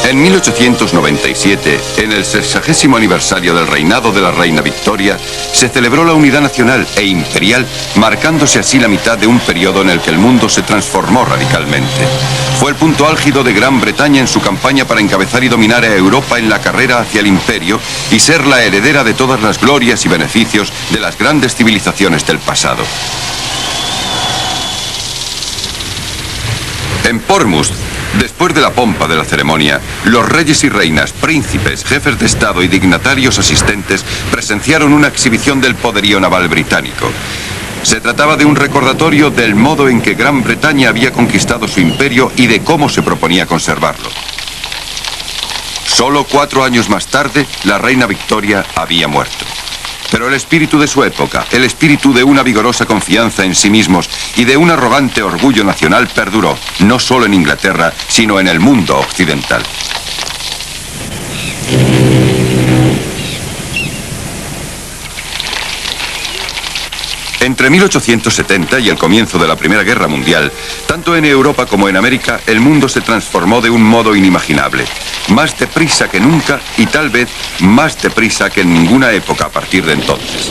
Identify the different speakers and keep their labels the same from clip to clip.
Speaker 1: En 1897, en el 60º aniversario del reinado de la reina Victoria, se celebró la unidad nacional e imperial, marcándose así la mitad de un periodo en el que el mundo se transformó radicalmente. Fue el punto álgido de Gran Bretaña en su campaña para encabezar y dominar a Europa en la carrera hacia el imperio y ser la heredera de todas las glorias y beneficios de las grandes civilizaciones del pasado. En Portsmouth, después de la pompa de la ceremonia, los reyes y reinas, príncipes, jefes de Estado y dignatarios asistentes presenciaron una exhibición del poderío naval británico. Se trataba de un recordatorio del modo en que Gran Bretaña había conquistado su imperio y de cómo se proponía conservarlo. Solo 4 años más tarde, la reina Victoria había muerto. Pero el espíritu de su época, el espíritu de una vigorosa confianza en sí mismos y de un arrogante orgullo nacional perduró, no solo en Inglaterra, sino en el mundo occidental. Entre 1870 y el comienzo de la Primera Guerra Mundial, tanto en Europa como en América, el mundo se transformó de un modo inimaginable. Más deprisa que nunca y tal vez más deprisa que en ninguna época a partir de entonces.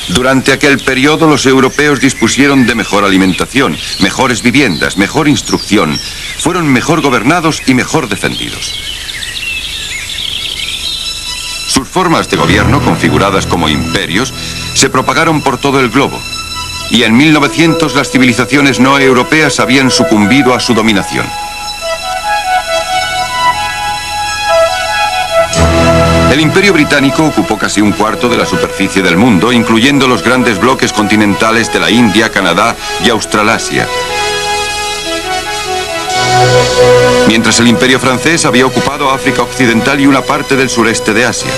Speaker 1: Durante aquel periodo los europeos dispusieron de mejor alimentación, mejores viviendas, mejor instrucción, fueron mejor gobernados y mejor defendidos. Sus formas de gobierno, configuradas como imperios, se propagaron por todo el globo. Y en 1900 las civilizaciones no europeas habían sucumbido a su dominación. El Imperio Británico ocupó casi un cuarto de la superficie del mundo, incluyendo los grandes bloques continentales de la India, Canadá y Australasia. Mientras el Imperio francés había ocupado África Occidental y una parte del sureste de Asia.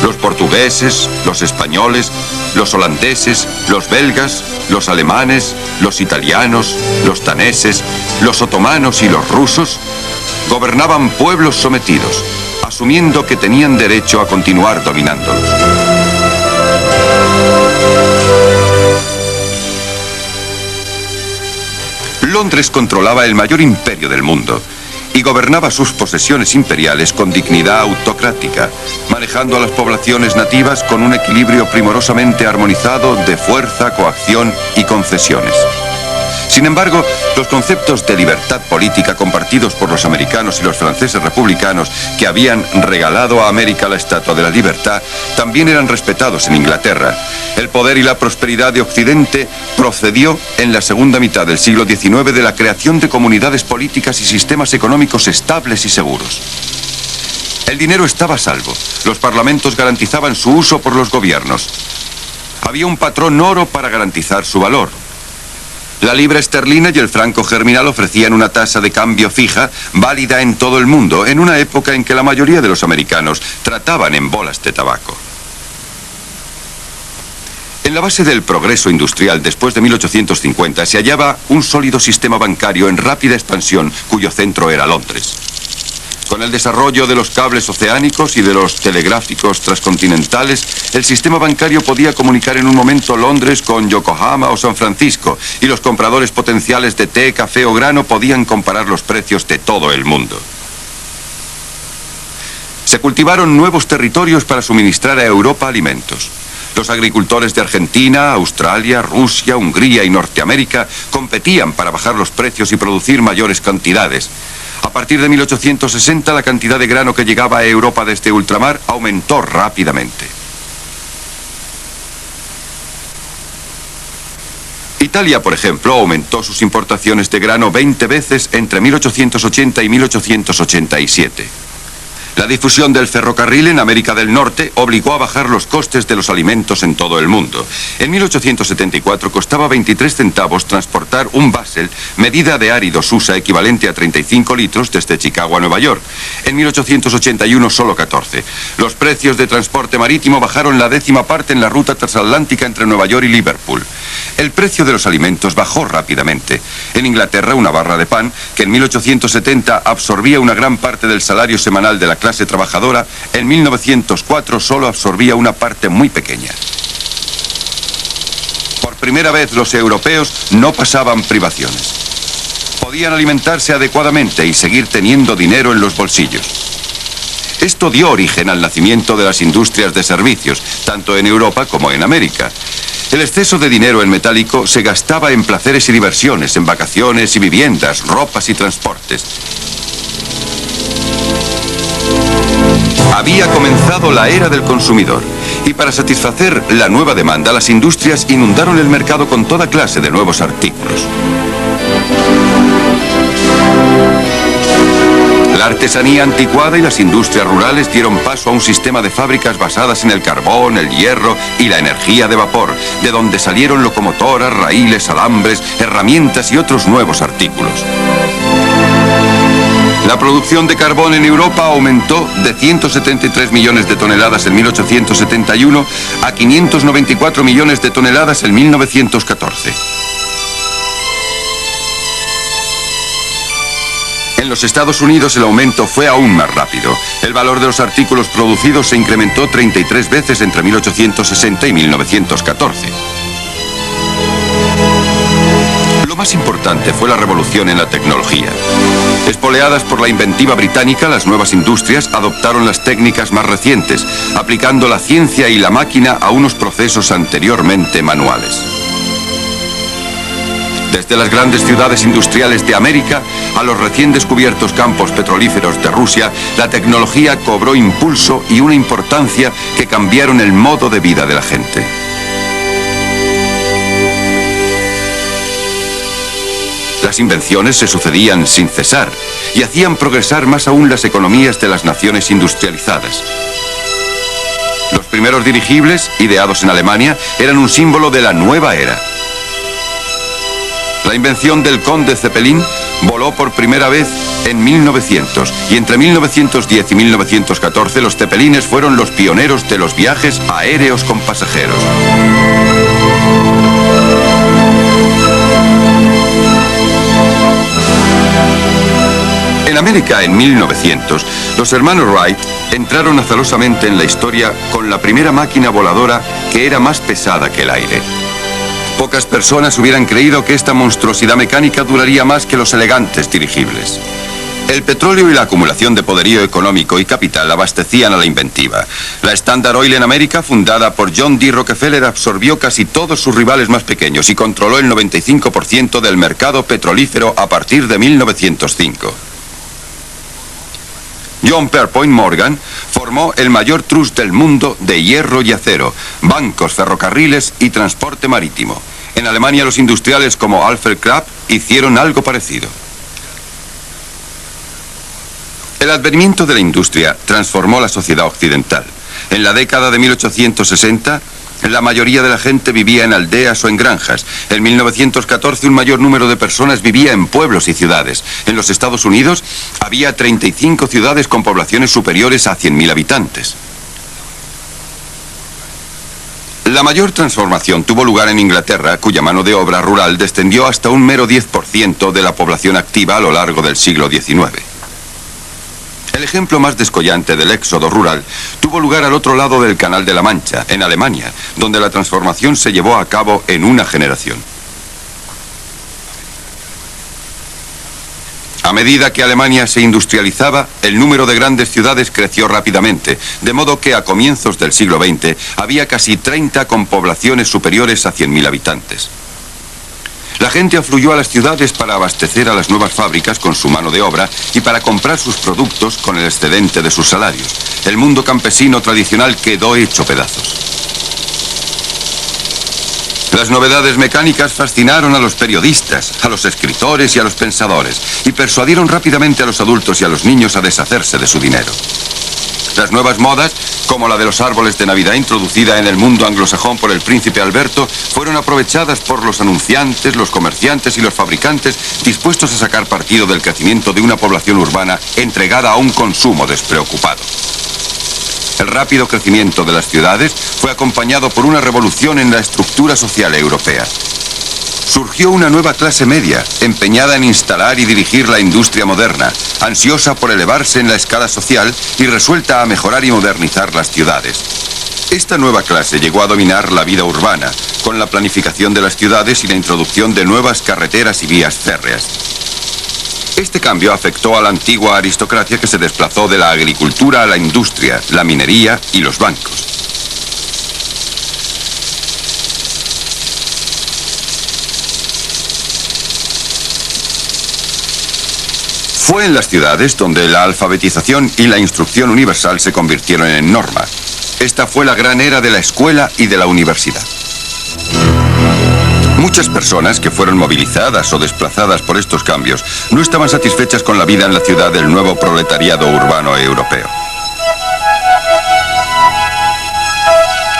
Speaker 1: Los portugueses, los españoles, los holandeses, los belgas, los alemanes, los italianos, los daneses, los otomanos y los rusos gobernaban pueblos sometidos, asumiendo que tenían derecho a continuar dominándolos. Londres controlaba el mayor imperio del mundo y gobernaba sus posesiones imperiales con dignidad autocrática, manejando a las poblaciones nativas con un equilibrio primorosamente armonizado de fuerza, coacción y concesiones. Sin embargo, los conceptos de libertad política compartidos por los americanos y los franceses republicanos que habían regalado a América la Estatua de la Libertad también eran respetados en Inglaterra. El poder y la prosperidad de Occidente procedió en la segunda mitad del siglo XIX de la creación de comunidades políticas y sistemas económicos estables y seguros. El dinero estaba a salvo. Los parlamentos garantizaban su uso por los gobiernos. Había un patrón oro para garantizar su valor. La libra esterlina y el franco germinal ofrecían una tasa de cambio fija, válida en todo el mundo, en una época en que la mayoría de los americanos trataban en bolas de tabaco. En la base del progreso industrial después de 1850 se hallaba un sólido sistema bancario en rápida expansión, cuyo centro era Londres. Con el desarrollo de los cables oceánicos y de los telegráficos transcontinentales, el sistema bancario podía comunicar en un momento Londres con Yokohama o San Francisco, y los compradores potenciales de té, café o grano podían comparar los precios de todo el mundo. Se cultivaron nuevos territorios para suministrar a Europa alimentos. Los agricultores de Argentina, Australia, Rusia, Hungría y Norteamérica competían para bajar los precios y producir mayores cantidades. A partir de 1860, la cantidad de grano que llegaba a Europa desde ultramar aumentó rápidamente. Italia, por ejemplo, aumentó sus importaciones de grano 20 veces entre 1880 y 1887. La difusión del ferrocarril en América del Norte obligó a bajar los costes de los alimentos en todo el mundo. En 1874 costaba 23 centavos transportar un Basel, medida de áridos USA equivalente a 35 litros desde Chicago a Nueva York. En 1881 solo 14. Los precios de transporte marítimo bajaron la 10ª parte en la ruta transatlántica entre Nueva York y Liverpool. El precio de los alimentos bajó rápidamente. En Inglaterra, una barra de pan, que en 1870 absorbía una gran parte del salario semanal de la clase trabajadora, en 1904 solo absorbía una parte muy pequeña. Por primera vez los europeos no pasaban privaciones. Podían alimentarse adecuadamente y seguir teniendo dinero en los bolsillos. Esto dio origen al nacimiento de las industrias de servicios, tanto en Europa como en América. El exceso de dinero en metálico se gastaba en placeres y diversiones, en vacaciones y viviendas, ropas y transportes. Había comenzado la era del consumidor y para satisfacer la nueva demanda, las industrias inundaron el mercado con toda clase de nuevos artículos. La artesanía anticuada y las industrias rurales dieron paso a un sistema de fábricas basadas en el carbón, el hierro y la energía de vapor, de donde salieron locomotoras, raíles, alambres, herramientas y otros nuevos artículos. La producción de carbón en Europa aumentó de 173 millones de toneladas en 1871 a 594 millones de toneladas en 1914. En los Estados Unidos el aumento fue aún más rápido. El valor de los artículos producidos se incrementó 33 veces entre 1860 y 1914. Lo más importante fue la revolución en la tecnología. Espoleadas por la inventiva británica, las nuevas industrias adoptaron las técnicas más recientes, aplicando la ciencia y la máquina a unos procesos anteriormente manuales. Desde las grandes ciudades industriales de América a los recién descubiertos campos petrolíferos de Rusia, la tecnología cobró impulso y una importancia que cambiaron el modo de vida de la gente. Las invenciones se sucedían sin cesar y hacían progresar más aún las economías de las naciones industrializadas. Los primeros dirigibles, ideados en Alemania, eran un símbolo de la nueva era. La invención del Conde Zeppelin voló por primera vez en 1900 y entre 1910 y 1914 los Zeppelines fueron los pioneros de los viajes aéreos con pasajeros. En América, en 1900, los hermanos Wright entraron azarosamente en la historia con la primera máquina voladora que era más pesada que el aire. Pocas personas hubieran creído que esta monstruosidad mecánica duraría más que los elegantes dirigibles. El petróleo y la acumulación de poderío económico y capital abastecían a la inventiva. La Standard Oil en América, fundada por John D. Rockefeller, absorbió casi todos sus rivales más pequeños y controló el 95% del mercado petrolífero a partir de 1905. John Pierpont Morgan formó el mayor trust del mundo de hierro y acero, bancos, ferrocarriles y transporte marítimo. En Alemania los industriales como Alfred Krapp hicieron algo parecido. El advenimiento de la industria transformó la sociedad occidental. En la década de 1860, la mayoría de la gente vivía en aldeas o en granjas. En 1914 un mayor número de personas vivía en pueblos y ciudades. En los Estados Unidos había 35 ciudades con poblaciones superiores a 100.000 habitantes. La mayor transformación tuvo lugar en Inglaterra, cuya mano de obra rural descendió hasta un mero 10% de la población activa a lo largo del siglo XIX. El ejemplo más descollante del éxodo rural tuvo lugar al otro lado del Canal de la Mancha, en Alemania, donde la transformación se llevó a cabo en una generación. A medida que Alemania se industrializaba, el número de grandes ciudades creció rápidamente, de modo que a comienzos del siglo XX había casi 30 con poblaciones superiores a 100.000 habitantes. La gente afluyó a las ciudades para abastecer a las nuevas fábricas con su mano de obra y para comprar sus productos con el excedente de sus salarios. El mundo campesino tradicional quedó hecho pedazos. Las novedades mecánicas fascinaron a los periodistas, a los escritores y a los pensadores, y persuadieron rápidamente a los adultos y a los niños a deshacerse de su dinero. Las nuevas modas, como la de los árboles de Navidad introducida en el mundo anglosajón por el príncipe Alberto, fueron aprovechadas por los anunciantes, los comerciantes y los fabricantes dispuestos a sacar partido del crecimiento de una población urbana entregada a un consumo despreocupado. El rápido crecimiento de las ciudades fue acompañado por una revolución en la estructura social europea. Surgió una nueva clase media, empeñada en instalar y dirigir la industria moderna, ansiosa por elevarse en la escala social y resuelta a mejorar y modernizar las ciudades. Esta nueva clase llegó a dominar la vida urbana, con la planificación de las ciudades y la introducción de nuevas carreteras y vías férreas. Este cambio afectó a la antigua aristocracia que se desplazó de la agricultura a la industria, la minería y los bancos. Fue en las ciudades donde la alfabetización y la instrucción universal se convirtieron en norma. Esta fue la gran era de la escuela y de la universidad. Muchas personas que fueron movilizadas o desplazadas por estos cambios no estaban satisfechas con la vida en la ciudad del nuevo proletariado urbano europeo.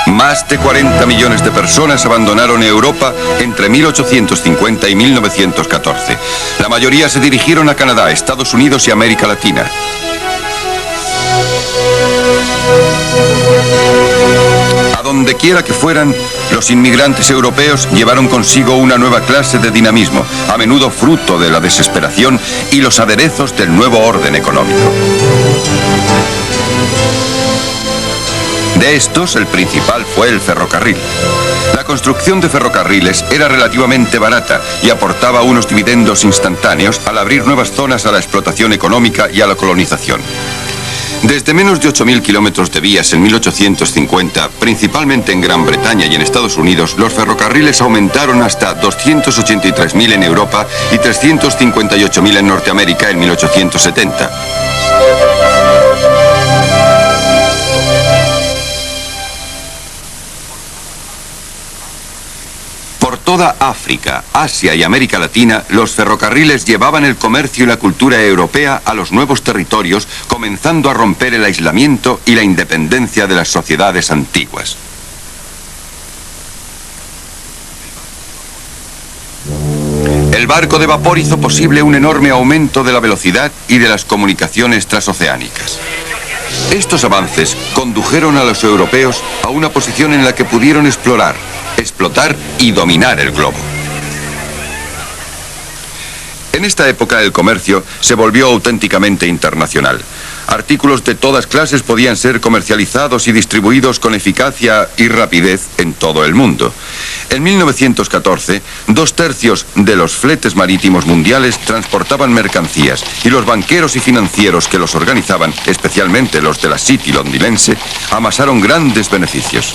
Speaker 1: Más de 40 millones de personas abandonaron Europa entre 1850 y 1914. La mayoría se dirigieron a Canadá, Estados Unidos y América Latina. A donde quiera que fueran, los inmigrantes europeos llevaron consigo una nueva clase de dinamismo, a menudo fruto de la desesperación y los aderezos del nuevo orden económico. De estos, el principal fue el ferrocarril. La construcción de ferrocarriles era relativamente barata y aportaba unos dividendos instantáneos al abrir nuevas zonas a la explotación económica y a la colonización. Desde menos de 8.000 kilómetros de vías en 1850, principalmente en Gran Bretaña y en Estados Unidos, los ferrocarriles aumentaron hasta 283.000 en Europa y 358.000 en Norteamérica en 1870. Por toda África, Asia y América Latina, los ferrocarriles llevaban el comercio y la cultura europea a los nuevos territorios, comenzando a romper el aislamiento y la independencia de las sociedades antiguas. El barco de vapor hizo posible un enorme aumento de la velocidad y de las comunicaciones transoceánicas. Estos avances condujeron a los europeos a una posición en la que pudieron explorar, explotar y dominar el globo. En esta época el comercio se volvió auténticamente internacional. Artículos de todas clases podían ser comercializados y distribuidos con eficacia y rapidez en todo el mundo. En 1914, 2/3 de los fletes marítimos mundiales transportaban mercancías y los banqueros y financieros que los organizaban, especialmente los de la City londinense, amasaron grandes beneficios.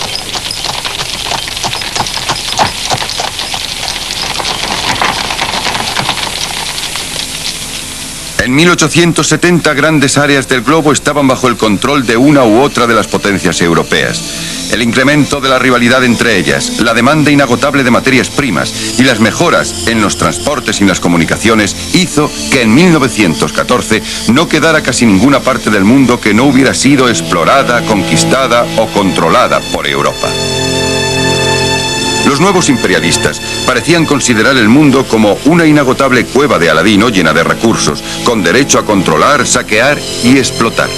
Speaker 1: En 1870, grandes áreas del globo estaban bajo el control de una u otra de las potencias europeas. El incremento de la rivalidad entre ellas, la demanda inagotable de materias primas y las mejoras en los transportes y las comunicaciones hizo que en 1914 no quedara casi ninguna parte del mundo que no hubiera sido explorada, conquistada o controlada por Europa. Los nuevos imperialistas parecían considerar el mundo como una inagotable cueva de Aladino llena de recursos, con derecho a controlar, saquear y explotar.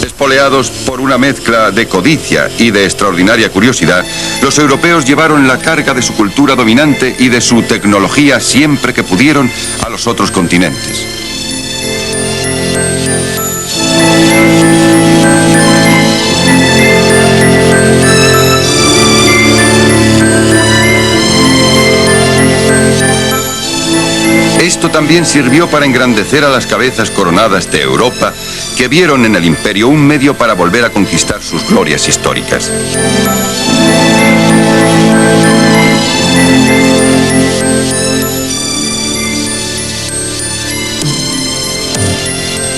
Speaker 1: Espoleados por una mezcla de codicia y de extraordinaria curiosidad, los europeos llevaron la carga de su cultura dominante y de su tecnología siempre que pudieron a los otros continentes. Esto también sirvió para engrandecer a las cabezas coronadas de Europa, que vieron en el imperio un medio para volver a conquistar sus glorias históricas.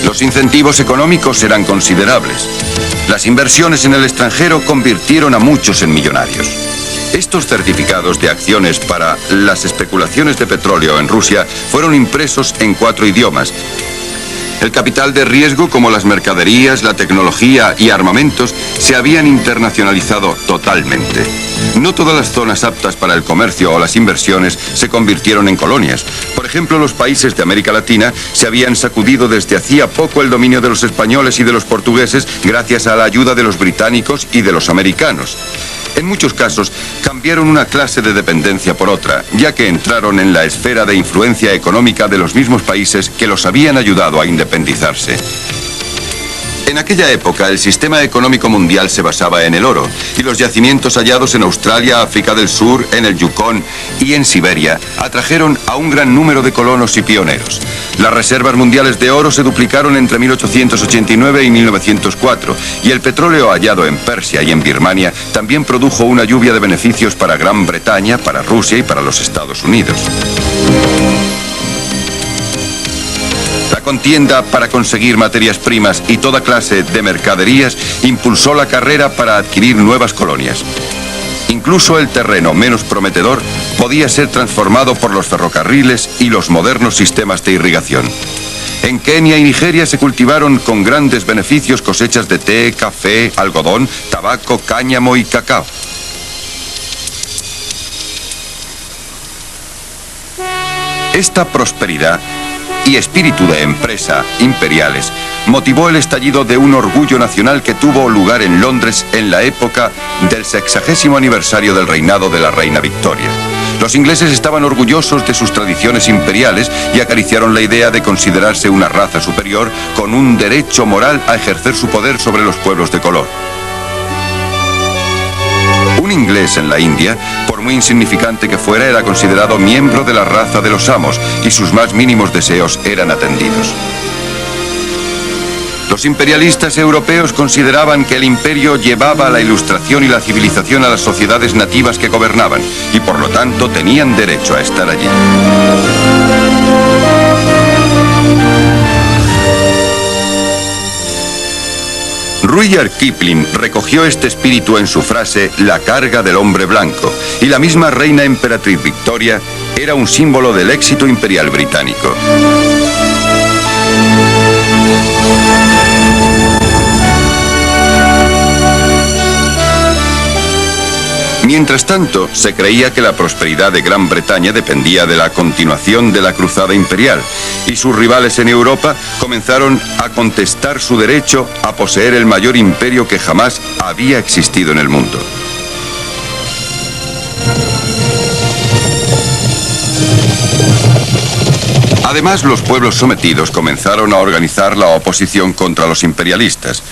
Speaker 1: Los incentivos económicos eran considerables. Las inversiones en el extranjero convirtieron a muchos en millonarios. Estos certificados de acciones para las especulaciones de petróleo en Rusia fueron impresos en 4 idiomas El capital de riesgo, como las mercaderías, la tecnología y armamentos, se habían internacionalizado totalmente. No todas las zonas aptas para el comercio o las inversiones se convirtieron en colonias. Por ejemplo, los países de América Latina se habían sacudido desde hacía poco el dominio de los españoles y de los portugueses gracias a la ayuda de los británicos y de los americanos. En muchos casos, cambiaron una clase de dependencia por otra, ya que entraron en la esfera de influencia económica de los mismos países que los habían ayudado a independizarse. En aquella época, el sistema económico mundial se basaba en el oro, y los yacimientos hallados en Australia, África del Sur, en el Yukón y en Siberia atrajeron a un gran número de colonos y pioneros. Las reservas mundiales de oro se duplicaron entre 1889 y 1904, y el petróleo hallado en Persia y en Birmania también produjo una lluvia de beneficios para Gran Bretaña, para Rusia y para los Estados Unidos. La contienda para conseguir materias primas y toda clase de mercaderías impulsó la carrera para adquirir nuevas colonias. Incluso el terreno menos prometedor podía ser transformado por los ferrocarriles y los modernos sistemas de irrigación. En Kenia y Nigeria se cultivaron con grandes beneficios cosechas de té, café, algodón, tabaco, cáñamo y cacao. Esta prosperidad y espíritu de empresa imperiales motivó el estallido de un orgullo nacional que tuvo lugar en Londres en la época del 60º aniversario del reinado de la reina Victoria. Los ingleses estaban orgullosos de sus tradiciones imperiales y acariciaron la idea de considerarse una raza superior con un derecho moral a ejercer su poder sobre los pueblos de color. Un inglés en la India, por muy insignificante que fuera, era considerado miembro de la raza de los amos y sus más mínimos deseos eran atendidos. Los imperialistas europeos consideraban que el imperio llevaba la ilustración y la civilización a las sociedades nativas que gobernaban y por lo tanto tenían derecho a estar allí. Rudyard Kipling recogió este espíritu en su frase «La carga del hombre blanco», y la misma reina emperatriz Victoria era un símbolo del éxito imperial británico. Mientras tanto, se creía que la prosperidad de Gran Bretaña dependía de la continuación de la cruzada imperial, y sus rivales en Europa comenzaron a contestar su derecho a poseer el mayor imperio que jamás había existido en el mundo. Además, los pueblos sometidos comenzaron a organizar la oposición contra los imperialistas.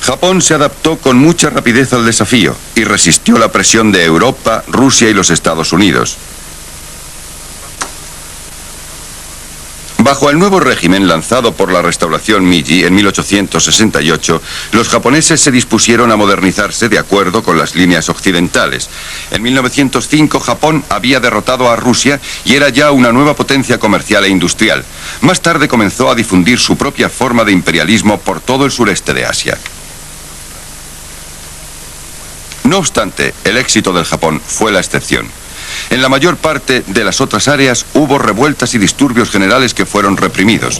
Speaker 1: Japón se adaptó con mucha rapidez al desafío y resistió la presión de Europa, Rusia y los Estados Unidos. Bajo el nuevo régimen lanzado por la restauración Meiji en 1868, los japoneses se dispusieron a modernizarse de acuerdo con las líneas occidentales. En 1905 Japón había derrotado a Rusia y era ya una nueva potencia comercial e industrial. Más tarde comenzó a difundir su propia forma de imperialismo por todo el sureste de Asia. No obstante, el éxito del Japón fue la excepción. En la mayor parte de las otras áreas hubo revueltas y disturbios generales que fueron reprimidos.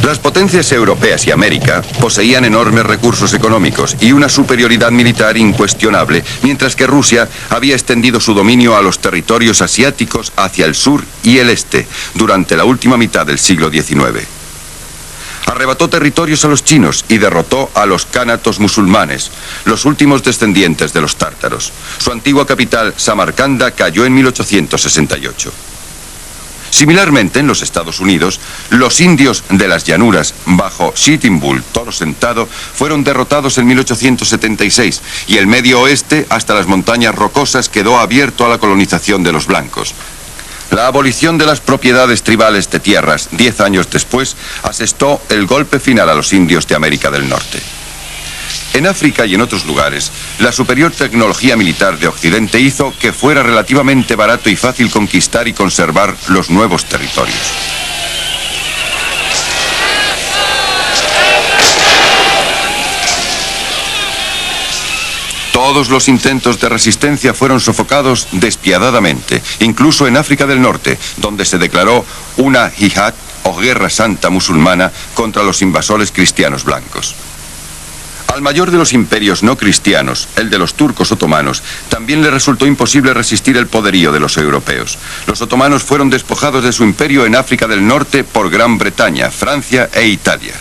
Speaker 1: Las potencias europeas y América poseían enormes recursos económicos y una superioridad militar incuestionable, mientras que Rusia había extendido su dominio a los territorios asiáticos hacia el sur y el este durante la última mitad del siglo XIX. Arrebató territorios a los chinos y derrotó a los cánatos musulmanes, los últimos descendientes de los tártaros. Su antigua capital, Samarcanda, cayó en 1868. Similarmente, en los Estados Unidos, los indios de las llanuras bajo Sitting Bull, Toro Sentado, fueron derrotados en 1876 y el Medio Oeste, hasta las montañas rocosas, quedó abierto a la colonización de los blancos. La abolición de las propiedades tribales de tierras 10 años después asestó el golpe final a los indios de América del Norte. En África y en otros lugares, la superior tecnología militar de Occidente hizo que fuera relativamente barato y fácil conquistar y conservar los nuevos territorios. Todos los intentos de resistencia fueron sofocados despiadadamente, incluso en África del Norte, donde se declaró una jihad o Guerra Santa musulmana contra los invasores cristianos blancos. Al mayor de los imperios no cristianos, el de los turcos otomanos, también le resultó imposible resistir el poderío de los europeos. Los otomanos fueron despojados de su imperio en África del Norte por Gran Bretaña, Francia e Italia.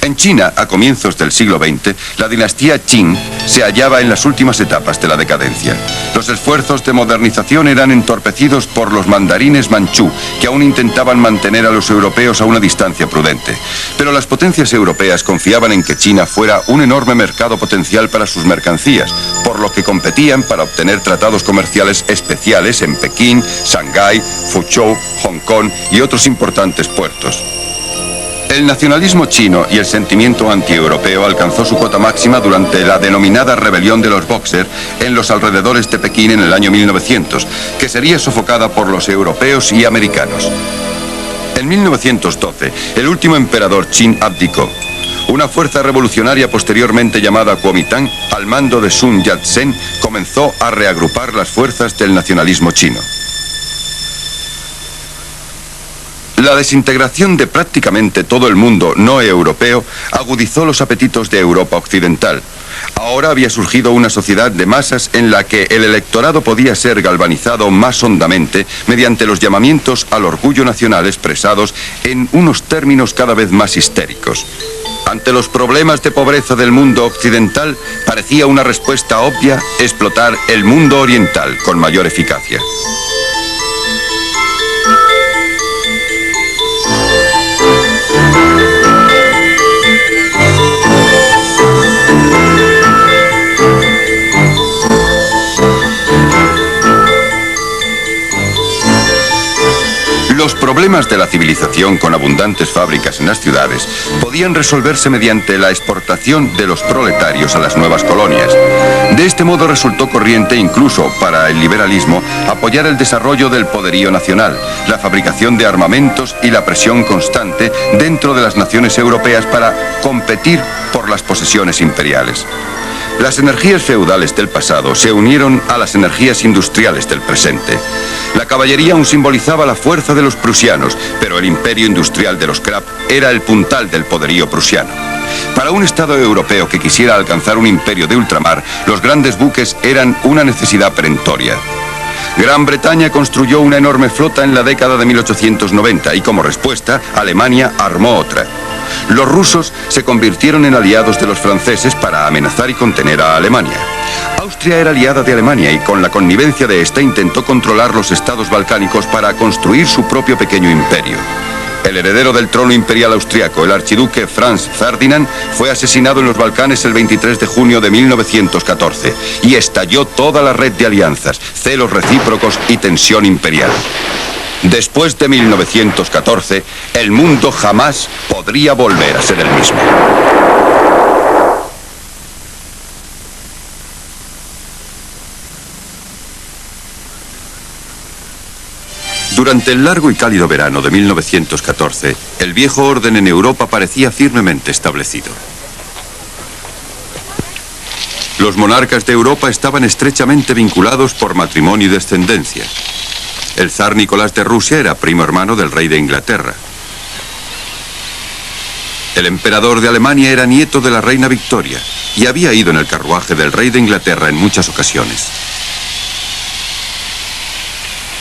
Speaker 1: En China, a comienzos del siglo XX, la dinastía Qing se hallaba en las últimas etapas de la decadencia. Los esfuerzos de modernización eran entorpecidos por los mandarines manchú, que aún intentaban mantener a los europeos a una distancia prudente. Pero las potencias europeas confiaban en que China fuera un enorme mercado potencial para sus mercancías, por lo que competían para obtener tratados comerciales especiales en Pekín, Shanghái, Fuzhou, Hong Kong y otros importantes puertos. El nacionalismo chino y el sentimiento antieuropeo alcanzó su cota máxima durante la denominada rebelión de los Bóxer en los alrededores de Pekín en el año 1900, que sería sofocada por los europeos y americanos. En 1912, el último emperador Qin abdicó. Una fuerza revolucionaria posteriormente llamada Kuomintang, al mando de Sun Yat-sen, comenzó a reagrupar las fuerzas del nacionalismo chino. La desintegración de prácticamente todo el mundo no europeo agudizó los apetitos de Europa occidental. Ahora había surgido una sociedad de masas en la que el electorado podía ser galvanizado más hondamente mediante los llamamientos al orgullo nacional expresados en unos términos cada vez más histéricos. Ante los problemas de pobreza del mundo occidental, parecía una respuesta obvia explotar el mundo oriental con mayor eficacia. Los problemas de la civilización con abundantes fábricas en las ciudades podían resolverse mediante la exportación de los proletarios a las nuevas colonias. De este modo resultó corriente incluso para el liberalismo apoyar el desarrollo del poderío nacional, la fabricación de armamentos y la presión constante dentro de las naciones europeas para competir por las posesiones imperiales. Las energías feudales del pasado se unieron a las energías industriales del presente. La caballería aún simbolizaba la fuerza de los prusianos, pero el imperio industrial de los Krapp era el puntal del poderío prusiano. Para un Estado europeo que quisiera alcanzar un imperio de ultramar, los grandes buques eran una necesidad perentoria. Gran Bretaña construyó una enorme flota en la década de 1890 y como respuesta, Alemania armó otra. Los rusos se convirtieron en aliados de los franceses para amenazar y contener a Alemania. Austria era aliada de Alemania y con la connivencia de esta intentó controlar los estados balcánicos para construir su propio pequeño imperio. El heredero del trono imperial austriaco, el archiduque Franz Ferdinand, fue asesinado en los Balcanes el 23 de junio de 1914 y estalló toda la red de alianzas, celos recíprocos y tensión imperial. Después de 1914, el mundo jamás podría volver a ser el mismo. Durante el largo y cálido verano de 1914, el viejo orden en Europa parecía firmemente establecido. Los monarcas de Europa estaban estrechamente vinculados por matrimonio y descendencia. El zar Nicolás de Rusia era primo hermano del rey de Inglaterra. El emperador de Alemania era nieto de la reina Victoria y había ido en el carruaje del rey de Inglaterra en muchas ocasiones.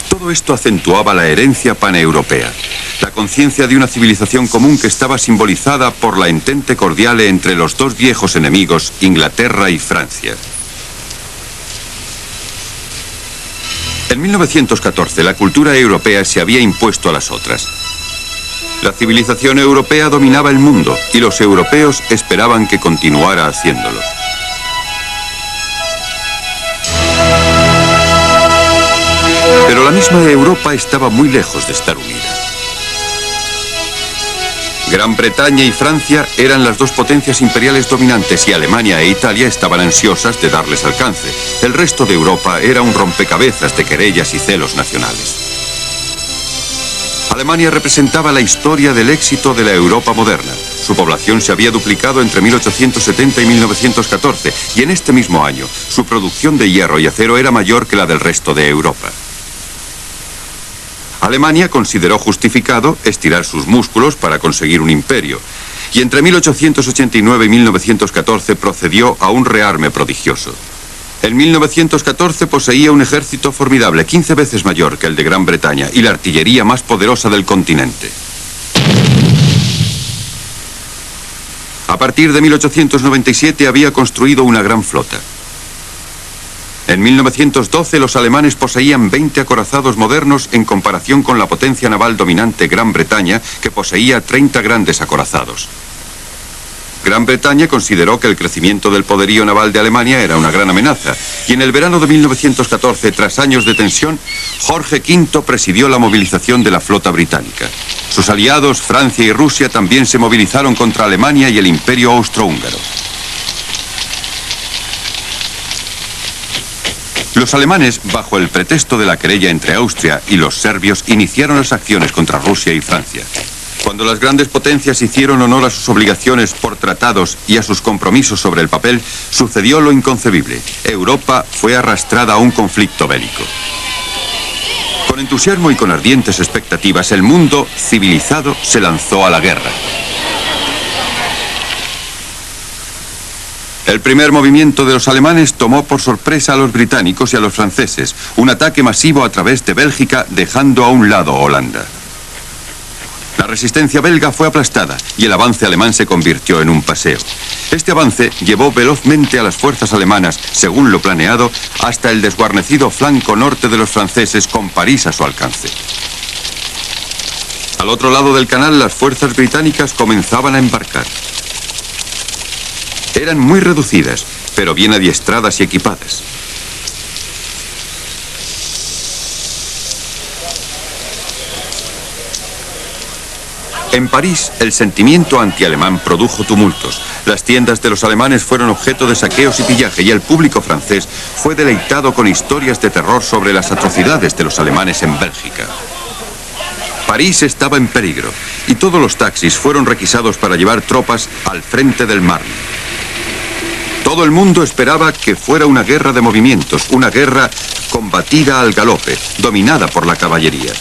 Speaker 1: Todo esto acentuaba la herencia paneuropea, la conciencia de una civilización común que estaba simbolizada por la entente cordial entre los dos viejos enemigos, Inglaterra y Francia. En 1914, la cultura europea se había impuesto a las otras. La civilización europea dominaba el mundo y los europeos esperaban que continuara haciéndolo. Pero la misma Europa estaba muy lejos de estar unida. Gran Bretaña y Francia eran las dos potencias imperiales dominantes y Alemania e Italia estaban ansiosas de darles alcance. El resto de Europa era un rompecabezas de querellas y celos nacionales. Alemania representaba la historia del éxito de la Europa moderna. Su población se había duplicado entre 1870 y 1914 y en este mismo año su producción de hierro y acero era mayor que la del resto de Europa. Alemania consideró justificado estirar sus músculos para conseguir un imperio, y entre 1889 y 1914 procedió a un rearme prodigioso. En 1914 poseía un ejército formidable, 15 veces mayor que el de Gran Bretaña, y la artillería más poderosa del continente. A partir de 1897 había construido una gran flota. En 1912 los alemanes poseían 20 acorazados modernos en comparación con la potencia naval dominante Gran Bretaña, que poseía 30 grandes acorazados. Gran Bretaña consideró que el crecimiento del poderío naval de Alemania era una gran amenaza, y en el verano de 1914, tras años de tensión, Jorge V presidió la movilización de la flota británica. Sus aliados, Francia y Rusia, también se movilizaron contra Alemania y el Imperio Austrohúngaro. Los alemanes, bajo el pretexto de la querella entre Austria y los serbios, iniciaron las acciones contra Rusia y Francia. Cuando las grandes potencias hicieron honor a sus obligaciones por tratados y a sus compromisos sobre el papel, sucedió lo inconcebible. Europa fue arrastrada a un conflicto bélico. Con entusiasmo y con ardientes expectativas, el mundo civilizado se lanzó a la guerra. El primer movimiento de los alemanes tomó por sorpresa a los británicos y a los franceses, un ataque masivo a través de Bélgica, dejando a un lado a Holanda. La resistencia belga fue aplastada y el avance alemán se convirtió en un paseo. Este avance llevó velozmente a las fuerzas alemanas, según lo planeado, hasta el desguarnecido flanco norte de los franceses, con París a su alcance. Al otro lado del canal, las fuerzas británicas comenzaban a embarcar. Eran muy reducidas, pero bien adiestradas y equipadas. En París, el sentimiento antialemán produjo tumultos. Las tiendas de los alemanes fueron objeto de saqueos y pillaje, y el público francés fue deleitado con historias de terror sobre las atrocidades de los alemanes en Bélgica. París estaba en peligro, y todos los taxis fueron requisados para llevar tropas al frente del Marne. Todo el mundo esperaba que fuera una guerra de movimientos, una guerra combatida al galope, dominada por la caballería.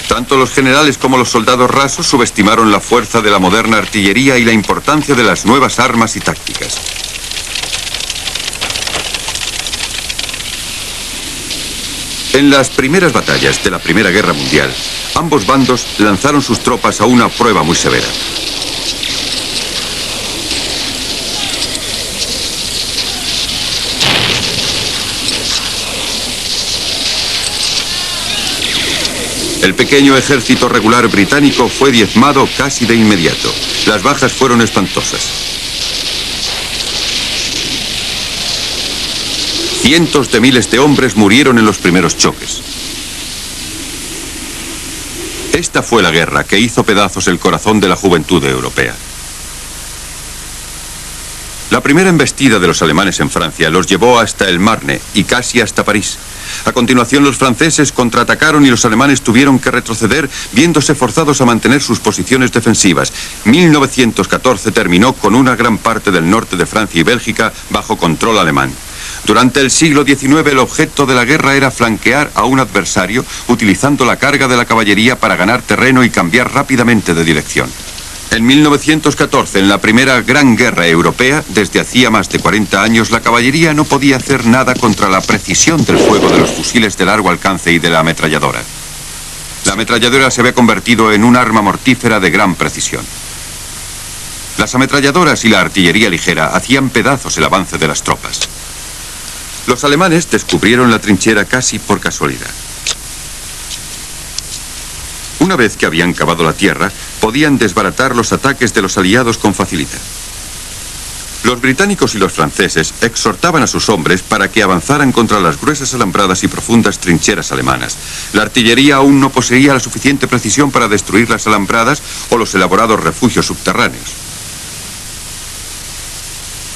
Speaker 1: Tanto los generales como los soldados rasos subestimaron la fuerza de la moderna artillería y la importancia de las nuevas armas y tácticas. En las primeras batallas de la Primera Guerra Mundial, ambos bandos lanzaron sus tropas a una prueba muy severa. El pequeño ejército regular británico fue diezmado casi de inmediato. Las bajas fueron espantosas. Cientos de miles de hombres murieron en los primeros choques. Esta fue la guerra que hizo pedazos el corazón de la juventud europea. La primera embestida de los alemanes en Francia los llevó hasta el Marne y casi hasta París. A continuación, los franceses contraatacaron y los alemanes tuvieron que retroceder, viéndose forzados a mantener sus posiciones defensivas. 1914 terminó con una gran parte del norte de Francia y Bélgica bajo control alemán. Durante el siglo XIX, el objeto de la guerra era flanquear a un adversario, utilizando la carga de la caballería para ganar terreno y cambiar rápidamente de dirección. En 1914, en la primera gran guerra europea, desde hacía más de 40 años, la caballería no podía hacer nada contra la precisión del fuego de los fusiles de largo alcance y de la ametralladora. La ametralladora se había convertido en un arma mortífera de gran precisión. Las ametralladoras y la artillería ligera hacían pedazos el avance de las tropas. Los alemanes descubrieron la trinchera casi por casualidad. Una vez que habían cavado la tierra, podían desbaratar los ataques de los aliados con facilidad. Los británicos y los franceses exhortaban a sus hombres para que avanzaran contra las gruesas alambradas y profundas trincheras alemanas. La artillería aún no poseía la suficiente precisión para destruir las alambradas o los elaborados refugios subterráneos.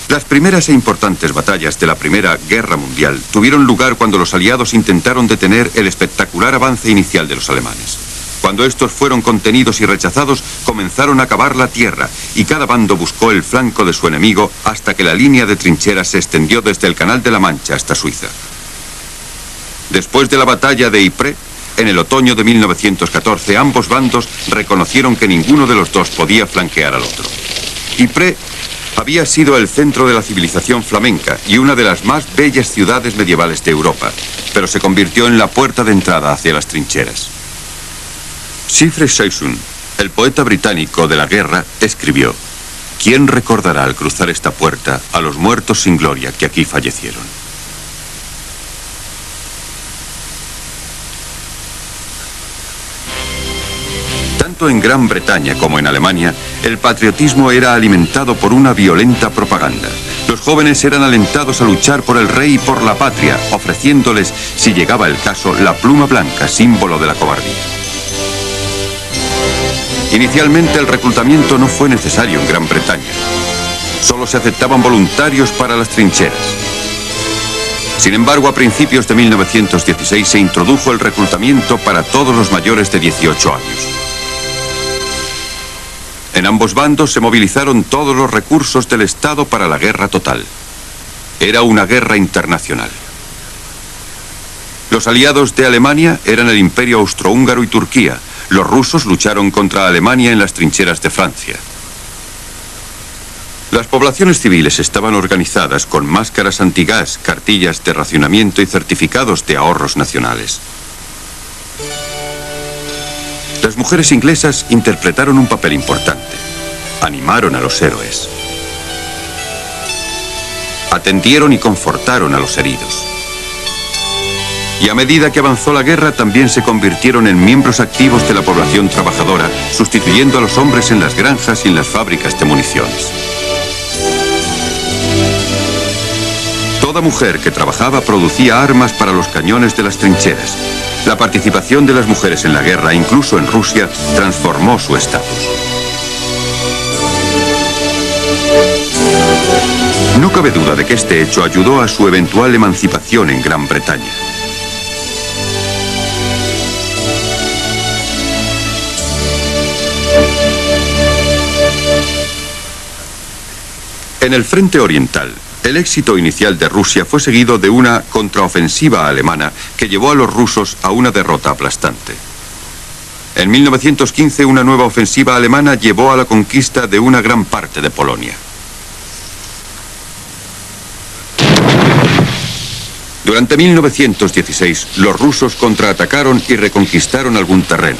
Speaker 1: Las primeras e importantes batallas de la Primera Guerra Mundial tuvieron lugar cuando los aliados intentaron detener el espectacular avance inicial de los alemanes. Cuando estos fueron contenidos y rechazados, comenzaron a cavar la tierra y cada bando buscó el flanco de su enemigo hasta que la línea de trincheras se extendió desde el Canal de la Mancha hasta Suiza. Después de la batalla de Ypres, en el otoño de 1914, ambos bandos reconocieron que ninguno de los dos podía flanquear al otro. Ypres había sido el centro de la civilización flamenca y una de las más bellas ciudades medievales de Europa, pero se convirtió en la puerta de entrada hacia las trincheras. Siegfried Sassoon, el poeta británico de la guerra, escribió: ¿quién recordará al cruzar esta puerta a los muertos sin gloria que aquí fallecieron? Tanto en Gran Bretaña como en Alemania, el patriotismo era alimentado por una violenta propaganda. Los jóvenes eran alentados a luchar por el rey y por la patria, ofreciéndoles, si llegaba el caso, la pluma blanca, símbolo de la cobardía. Inicialmente el reclutamiento no fue necesario en Gran Bretaña. Solo se aceptaban voluntarios para las trincheras. Sin embargo, a principios de 1916 se introdujo el reclutamiento para todos los mayores de 18 años. En ambos bandos se movilizaron todos los recursos del Estado para la guerra total. Era una guerra internacional. Los aliados de Alemania eran el Imperio Austrohúngaro y Turquía. Los rusos lucharon contra Alemania en las trincheras de Francia. Las poblaciones civiles estaban organizadas con máscaras antigás, cartillas de racionamiento y certificados de ahorros nacionales. Las mujeres inglesas interpretaron un papel importante. Animaron a los héroes. Atendieron y confortaron a los heridos. Y a medida que avanzó la guerra, también se convirtieron en miembros activos de la población trabajadora, sustituyendo a los hombres en las granjas y en las fábricas de municiones. Toda mujer que trabajaba producía armas para los cañones de las trincheras. La participación de las mujeres en la guerra, incluso en Rusia, transformó su estatus. No cabe duda de que este hecho ayudó a su eventual emancipación en Gran Bretaña. En el frente oriental, el éxito inicial de Rusia fue seguido de una contraofensiva alemana que llevó a los rusos a una derrota aplastante. En 1915, una nueva ofensiva alemana llevó a la conquista de una gran parte de Polonia. Durante 1916, los rusos contraatacaron y reconquistaron algún terreno.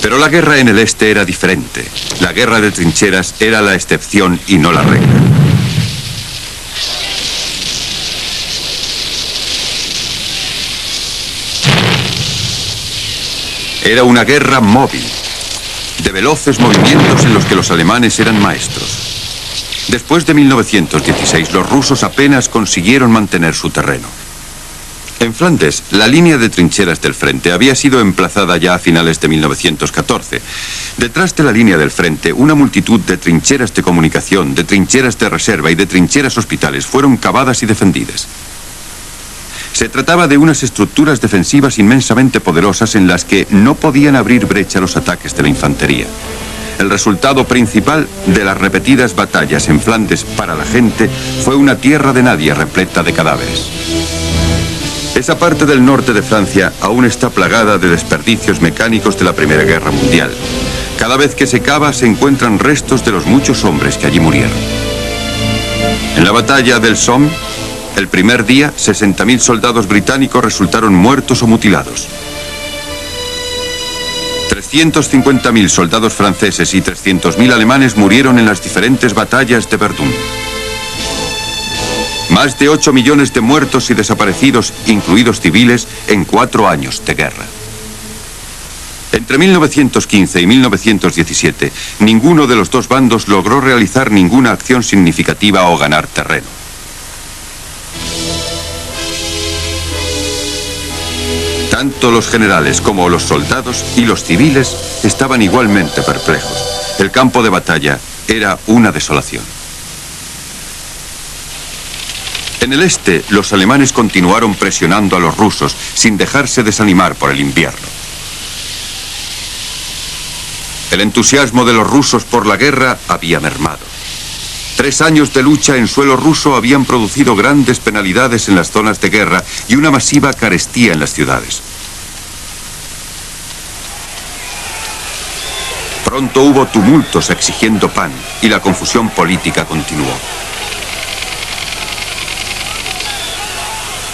Speaker 1: Pero la guerra en el este era diferente. La guerra de trincheras era la excepción y no la regla. Era una guerra móvil, de veloces movimientos en los que los alemanes eran maestros. Después de 1916, los rusos apenas consiguieron mantener su terreno. En Flandes, la línea de trincheras del frente había sido emplazada ya a finales de 1914. Detrás de la línea del frente, una multitud de trincheras de comunicación, de trincheras de reserva y de trincheras hospitales fueron cavadas y defendidas. Se trataba de unas estructuras defensivas inmensamente poderosas en las que no podían abrir brecha a los ataques de la infantería. El resultado principal de las repetidas batallas en Flandes para la gente fue una tierra de nadie repleta de cadáveres. Esa parte del norte de Francia aún está plagada de desperdicios mecánicos de la Primera Guerra Mundial. Cada vez que se cava se encuentran restos de los muchos hombres que allí murieron. En la batalla del Somme, el primer día, 60.000 soldados británicos resultaron muertos o mutilados. 350.000 soldados franceses y 300.000 alemanes murieron en las diferentes batallas de Verdún. Más de 8 millones de muertos y desaparecidos, incluidos civiles, en 4 años de guerra. Entre 1915 y 1917, ninguno de los dos bandos logró realizar ninguna acción significativa o ganar terreno. Tanto los generales como los soldados y los civiles estaban igualmente perplejos. El campo de batalla era una desolación. En el este, los alemanes continuaron presionando a los rusos sin dejarse desanimar por el invierno. El entusiasmo de los rusos por la guerra había mermado. 3 años de lucha en suelo ruso habían producido grandes penalidades en las zonas de guerra y una masiva carestía en las ciudades. Pronto hubo tumultos exigiendo pan y la confusión política continuó.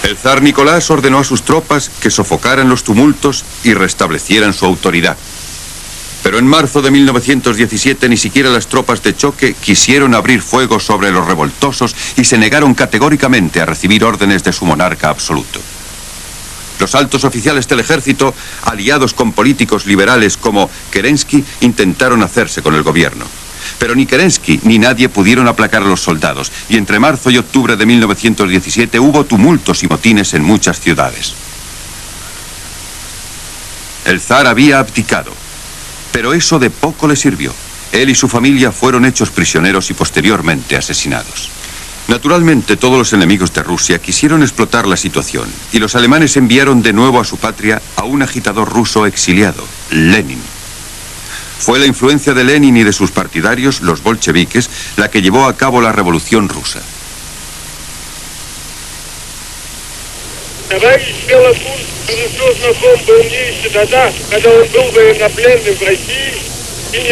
Speaker 1: El zar Nicolás ordenó a sus tropas que sofocaran los tumultos y restablecieran su autoridad. Pero en marzo de 1917 ni siquiera las tropas de choque quisieron abrir fuego sobre los revoltosos y se negaron categóricamente a recibir órdenes de su monarca absoluto. Los altos oficiales del ejército, aliados con políticos liberales como Kerensky, intentaron hacerse con el gobierno. Pero ni Kerensky ni nadie pudieron aplacar a los soldados, y entre marzo y octubre de 1917 hubo tumultos y motines en muchas ciudades. El zar había abdicado, pero eso de poco le sirvió. Él y su familia fueron hechos prisioneros y posteriormente asesinados. Naturalmente, todos los enemigos de Rusia quisieron explotar la situación, y los alemanes enviaron de nuevo a su patria a un agitador ruso exiliado, Lenin. Fue la influencia de Lenin y de sus partidarios, los bolcheviques, la que llevó a cabo la Revolución Rusa.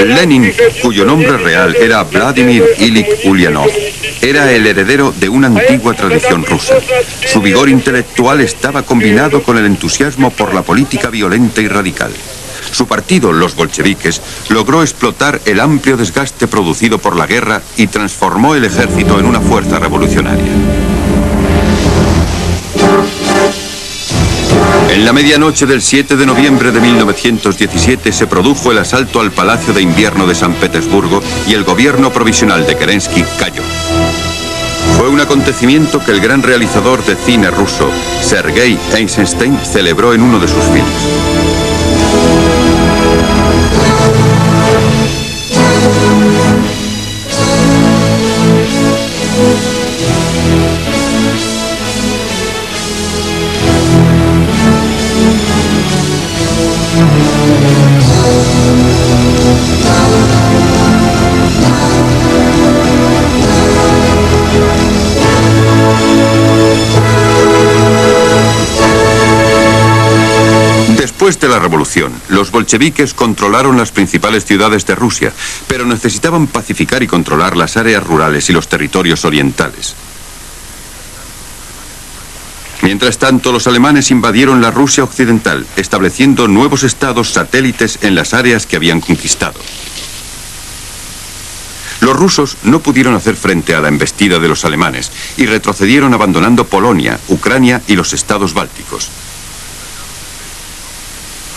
Speaker 1: Lenin, cuyo nombre real era Vladimir Ilich Ulyanov, era el heredero de una antigua tradición rusa. Su vigor intelectual estaba combinado con el entusiasmo por la política violenta y radical. Su partido, los bolcheviques, logró explotar el amplio desgaste producido por la guerra y transformó el ejército en una fuerza revolucionaria. En la medianoche del 7 de noviembre de 1917 se produjo el asalto al Palacio de Invierno de San Petersburgo y el gobierno provisional de Kerensky cayó. Fue un acontecimiento que el gran realizador de cine ruso, Sergei Eisenstein, celebró en uno de sus films. Después de la revolución, los bolcheviques controlaron las principales ciudades de Rusia, pero necesitaban pacificar y controlar las áreas rurales y los territorios orientales. Mientras tanto, los alemanes invadieron la Rusia occidental, estableciendo nuevos estados satélites en las áreas que habían conquistado. Los rusos no pudieron hacer frente a la embestida de los alemanes y retrocedieron abandonando Polonia, Ucrania y los estados bálticos.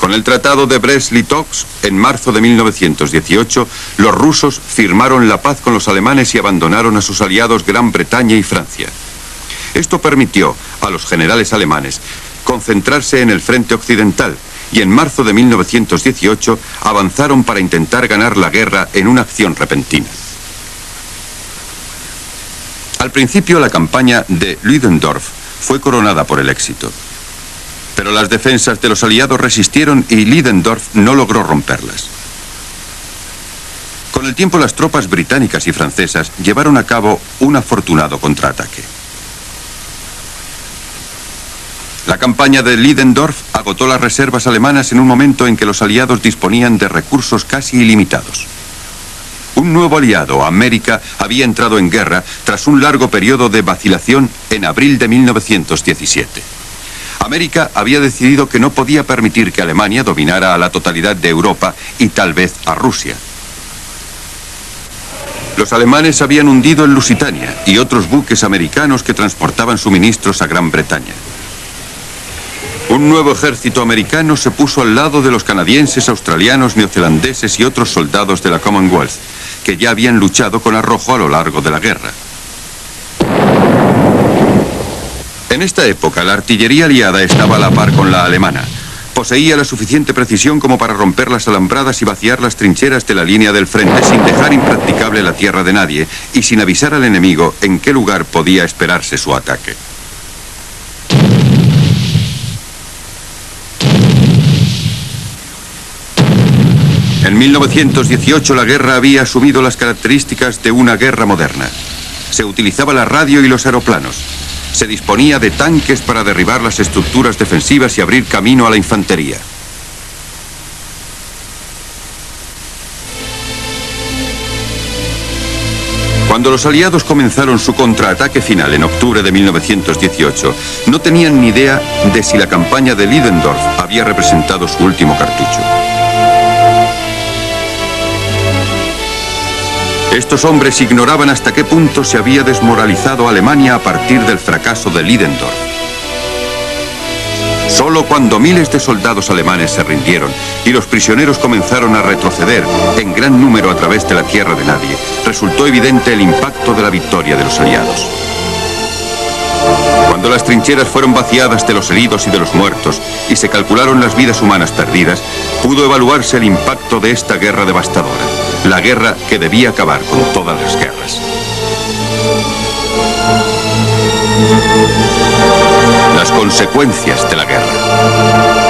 Speaker 1: Con el Tratado de Brest-Litovsk, en marzo de 1918, los rusos firmaron la paz con los alemanes y abandonaron a sus aliados Gran Bretaña y Francia. Esto permitió a los generales alemanes concentrarse en el frente occidental y en marzo de 1918 avanzaron para intentar ganar la guerra en una acción repentina. Al principio, la campaña de Ludendorff fue coronada por el éxito. Pero las defensas de los aliados resistieron y Ludendorff no logró romperlas. Con el tiempo, las tropas británicas y francesas llevaron a cabo un afortunado contraataque. La campaña de Ludendorff agotó las reservas alemanas en un momento en que los aliados disponían de recursos casi ilimitados. Un nuevo aliado, América, había entrado en guerra tras un largo periodo de vacilación en abril de 1917. América había decidido que no podía permitir que Alemania dominara a la totalidad de Europa y tal vez a Rusia. Los alemanes habían hundido el Lusitania y otros buques americanos que transportaban suministros a Gran Bretaña. Un nuevo ejército americano se puso al lado de los canadienses, australianos, neozelandeses y otros soldados de la Commonwealth, que ya habían luchado con arrojo a lo largo de la guerra. En esta época, la artillería aliada estaba a la par con la alemana. Poseía la suficiente precisión como para romper las alambradas y vaciar las trincheras de la línea del frente sin dejar impracticable la tierra de nadie y sin avisar al enemigo en qué lugar podía esperarse su ataque. En 1918 la guerra había asumido las características de una guerra moderna. Se utilizaba la radio y los aeroplanos. Se disponía de tanques para derribar las estructuras defensivas y abrir camino a la infantería. Cuando los aliados comenzaron su contraataque final en octubre de 1918, no tenían ni idea de si la campaña de Ludendorff había representado su último cartucho. Estos hombres ignoraban hasta qué punto se había desmoralizado Alemania a partir del fracaso de Ludendorff. Solo cuando miles de soldados alemanes se rindieron y los prisioneros comenzaron a retroceder en gran número a través de la tierra de nadie, resultó evidente el impacto de la victoria de los aliados. Cuando las trincheras fueron vaciadas de los heridos y de los muertos y se calcularon las vidas humanas perdidas, pudo evaluarse el impacto de esta guerra devastadora, la guerra que debía acabar con todas las guerras. Las consecuencias de la guerra.